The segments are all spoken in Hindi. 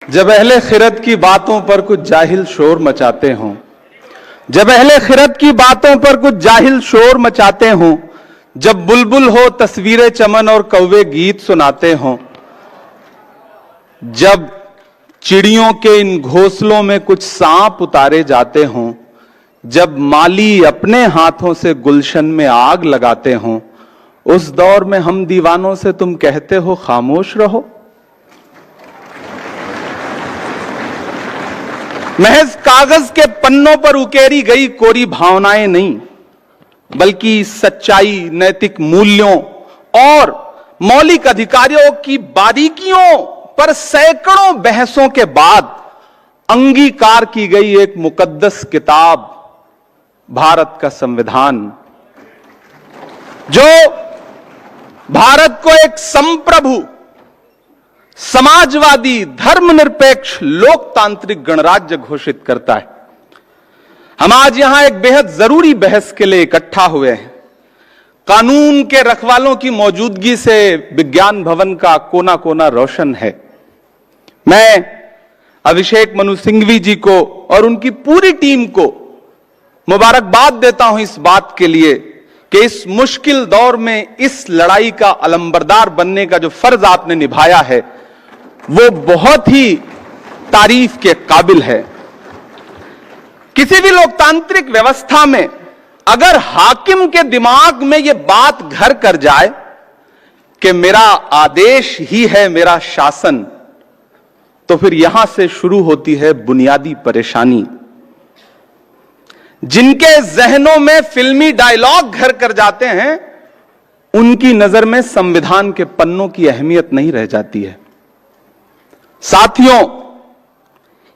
जब अहले खिरत की बातों पर कुछ जाहिल शोर मचाते हों, जब अहले खिरत की बातों पर कुछ जाहिल शोर मचाते हों, जब बुलबुल हो तस्वीरें चमन और कौवे गीत सुनाते हों, जब चिड़ियों के इन घोंसलों में कुछ सांप उतारे जाते हों, जब माली अपने हाथों से गुलशन में आग लगाते हों, उस दौर में हम दीवानों से तुम कहते हो खामोश रहो। महज कागज के पन्नों पर उकेरी गई कोरी भावनाएं नहीं, बल्कि सच्चाई, नैतिक मूल्यों और मौलिक अधिकारों की बारीकियों पर सैकड़ों बहसों के बाद अंगीकार की गई एक मुकद्दस किताब, भारत का संविधान, जो भारत को एक संप्रभु, समाजवादी, धर्मनिरपेक्ष, लोकतांत्रिक गणराज्य घोषित करता है। हम आज यहां एक बेहद जरूरी बहस के लिए इकट्ठा हुए हैं। कानून के रखवालों की मौजूदगी से विज्ञान भवन का कोना कोना रोशन है। मैं अभिषेक मनु सिंघवी जी को और उनकी पूरी टीम को मुबारकबाद देता हूं इस बात के लिए कि इस मुश्किल दौर में इस लड़ाई का अलंबरदार बनने का जो फर्ज आपने निभाया है वो बहुत ही तारीफ के काबिल है। किसी भी लोकतांत्रिक व्यवस्था में अगर हाकिम के दिमाग में यह बात घर कर जाए कि मेरा आदेश ही है मेरा शासन, तो फिर यहां से शुरू होती है बुनियादी परेशानी। जिनके जहनों में फिल्मी डायलॉग घर कर जाते हैं, उनकी नजर में संविधान के पन्नों की अहमियत नहीं रह जाती है। साथियों,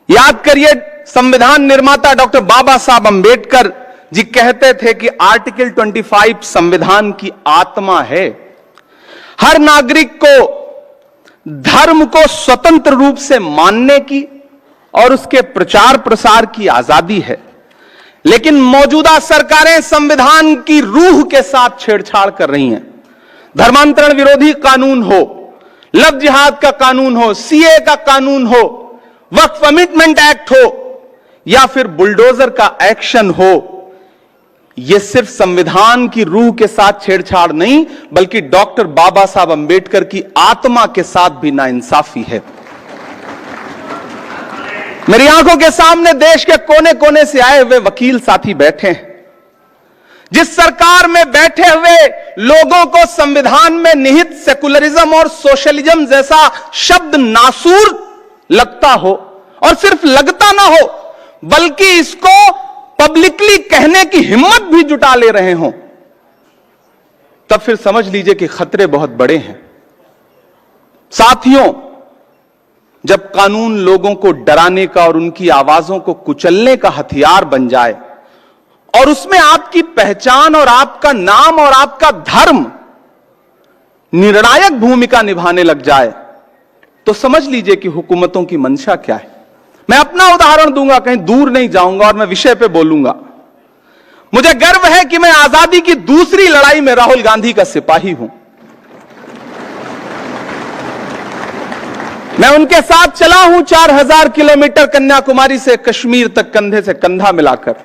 याद करिए, संविधान निर्माता डॉक्टर बाबा साहब अंबेडकर जी कहते थे कि आर्टिकल 25 संविधान की आत्मा है। हर नागरिक को धर्म को स्वतंत्र रूप से मानने की और उसके प्रचार प्रसार की आजादी है, लेकिन मौजूदा सरकारें संविधान की रूह के साथ छेड़छाड़ कर रही हैं। धर्मांतरण विरोधी कानून हो, लव जिहाद का कानून हो, सीए का कानून हो, वक्फ अमेंडमेंट एक्ट हो या फिर बुलडोजर का एक्शन हो, यह सिर्फ संविधान की रूह के साथ छेड़छाड़ नहीं, बल्कि डॉक्टर बाबा साहब अंबेडकर की आत्मा के साथ भी नाइंसाफी है। मेरी आंखों के सामने देश के कोने कोने से आए हुए वकील साथी बैठे हैं। जिस सरकार में बैठे हुए लोगों को संविधान में निहित सेकुलरिज्म और सोशलिज्म जैसा शब्द नासूर लगता हो, और सिर्फ लगता ना हो बल्कि इसको पब्लिकली कहने की हिम्मत भी जुटा ले रहे हों, तब फिर समझ लीजिए कि खतरे बहुत बड़े हैं। साथियों, जब कानून लोगों को डराने का और उनकी आवाजों को कुचलने का हथियार बन जाए और उसमें आपकी पहचान और आपका नाम और आपका धर्म निर्णायक भूमिका निभाने लग जाए, तो समझ लीजिए कि हुकूमतों की मंशा क्या है। मैं अपना उदाहरण दूंगा, कहीं दूर नहीं जाऊंगा और मैं विषय पे बोलूंगा। मुझे गर्व है कि मैं आजादी की दूसरी लड़ाई में राहुल गांधी का सिपाही हूं। मैं उनके साथ चला हूं 4000 किलोमीटर कन्याकुमारी से कश्मीर तक, कंधे से कंधा मिलाकर।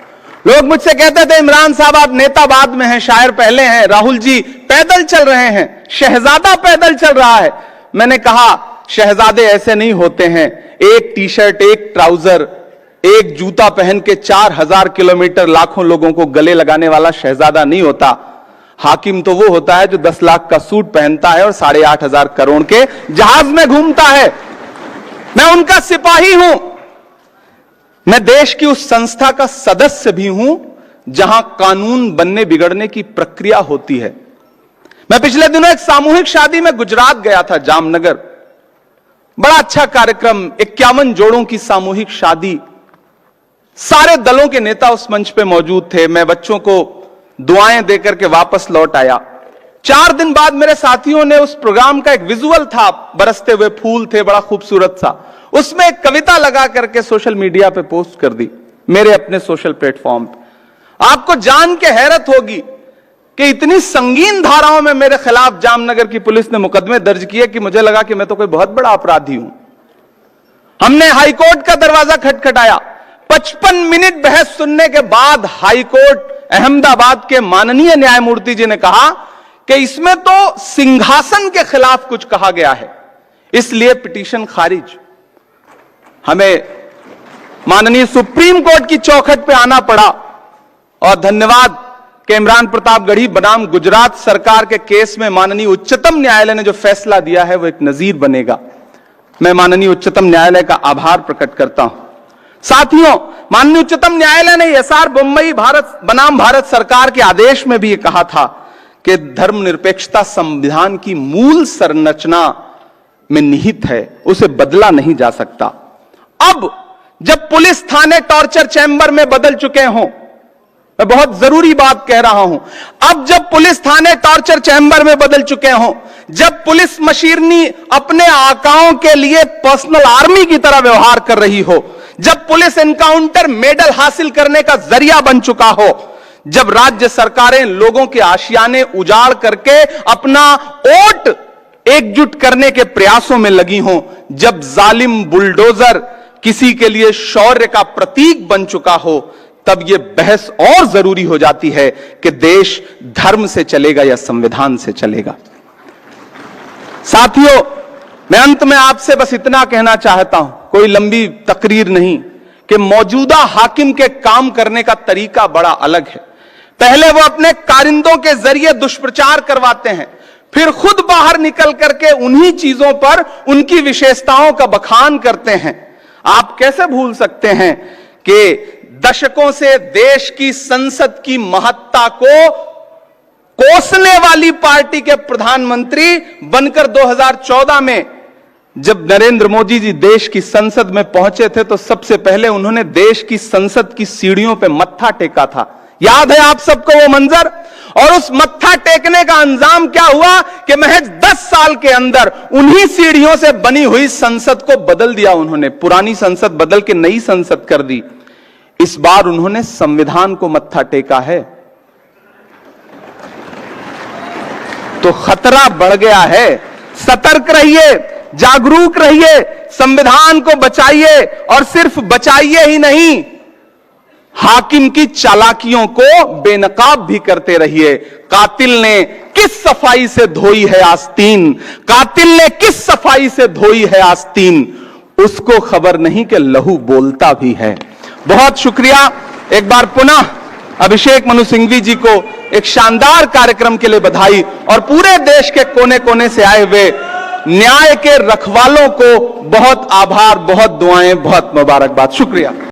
लोग मुझसे कहते थे, इमरान साहब आप नेता बाद में हैं, शायर पहले हैं, राहुल जी पैदल चल रहे हैं, शहजादा पैदल चल रहा है। मैंने कहा, शहजादे ऐसे नहीं होते हैं। एक टी शर्ट, एक ट्राउजर, एक जूता पहन के 4000 किलोमीटर लाखों लोगों को गले लगाने वाला शहजादा नहीं होता। हाकिम तो वो होता है जो 10 लाख का सूट पहनता है और 8,500 करोड़ के जहाज में घूमता है। मैं उनका सिपाही हूं। मैं देश की उस संस्था का सदस्य भी हूं जहां कानून बनने बिगड़ने की प्रक्रिया होती है। मैं पिछले दिनों एक सामूहिक शादी में गुजरात गया था, जामनगर। बड़ा अच्छा कार्यक्रम, 51 जोड़ों की सामूहिक शादी। सारे दलों के नेता उस मंच पे मौजूद थे। मैं बच्चों को दुआएं देकर के वापस लौट आया। 4 दिन बाद मेरे साथियों ने उस प्रोग्राम का एक विजुअल था, बरसते हुए फूल थे, बड़ा खूबसूरत सा। उसमें एक कविता लगा करके सोशल मीडिया पे पोस्ट कर दी, मेरे अपने सोशल प्लेटफॉर्म पे। आपको जान के हैरत होगी कि इतनी संगीन धाराओं में मेरे खिलाफ जामनगर की पुलिस ने मुकदमे दर्ज किए कि मुझे लगा कि मैं तो कोई बहुत बड़ा अपराधी हूं। हमने हाईकोर्ट का दरवाजा खटखटाया। 55 मिनट बहस सुनने के बाद हाईकोर्ट अहमदाबाद के माननीय न्यायमूर्ति जी ने कहा कि इसमें तो सिंहासन के खिलाफ कुछ कहा गया है, इसलिए पिटीशन खारिज। हमें माननीय सुप्रीम कोर्ट की चौखट पे आना पड़ा और धन्यवाद कि इमरान प्रताप गढ़ी बनाम गुजरात सरकार के केस में माननीय उच्चतम न्यायालय ने जो फैसला दिया है वो एक नजीर बनेगा। मैं माननीय उच्चतम न्यायालय का आभार प्रकट करता हूं। साथियों, माननीय उच्चतम न्यायालय ने एसआर बोम्मई भारत बनाम भारत सरकार के आदेश में भी ये कहा था कि धर्मनिरपेक्षता संविधान की मूल संरचना में निहित है, उसे बदला नहीं जा सकता। अब जब पुलिस थाने टॉर्चर चैंबर में बदल चुके हों, मैं बहुत जरूरी बात कह रहा हूं, अब जब पुलिस थाने टॉर्चर चैंबर में बदल चुके हों, जब पुलिस मशीनरी अपने आकाओं के लिए पर्सनल आर्मी की तरह व्यवहार कर रही हो, जब पुलिस एनकाउंटर मेडल हासिल करने का जरिया बन चुका हो, जब राज्य सरकारें लोगों के आशियाने उजाड़ करके अपना वोट एकजुट करने के प्रयासों में लगी हों, जब जालिम बुलडोजर किसी के लिए शौर्य का प्रतीक बन चुका हो, तब यह बहस और जरूरी हो जाती है कि देश धर्म से चलेगा या संविधान से चलेगा। साथियों, मैं अंत में आपसे बस इतना कहना चाहता हूं, कोई लंबी तकरीर नहीं, कि मौजूदा हाकिम के काम करने का तरीका बड़ा अलग है। पहले वो अपने कारिंदों के जरिए दुष्प्रचार करवाते हैं, फिर खुद बाहर निकल करके उन्हीं चीजों पर उनकी विशेषताओं का बखान करते हैं। आप कैसे भूल सकते हैं कि दशकों से देश की संसद की महत्ता को कोसने वाली पार्टी के प्रधानमंत्री बनकर 2014 में जब नरेंद्र मोदी जी देश की संसद में पहुंचे थे, तो सबसे पहले उन्होंने देश की संसद की सीढ़ियों पे मत्था टेका था। याद है आप सबको वो मंजर? और उस मत्था टेकने का अंजाम क्या हुआ कि महज 10 साल के अंदर उन्हीं सीढ़ियों से बनी हुई संसद को बदल दिया उन्होंने। पुरानी संसद बदल के नई संसद कर दी। इस बार उन्होंने संविधान को मत्था टेका है, तो खतरा बढ़ गया है। सतर्क रहिए, जागरूक रहिए, संविधान को बचाइए, और सिर्फ बचाइए ही नहीं, हाकिम की चालाकियों को बेनकाब भी करते रहिए। कातिल ने किस सफाई से धोई है आस्तीन, कातिल ने किस सफाई से धोई है आस्तीन, उसको खबर नहीं कि लहू बोलता भी है। बहुत शुक्रिया। एक बार पुनः अभिषेक मनु सिंघवी जी को एक शानदार कार्यक्रम के लिए बधाई, और पूरे देश के कोने कोने से आए हुए न्याय के रखवालों को बहुत आभार, बहुत दुआएं, बहुत मुबारकबाद। शुक्रिया।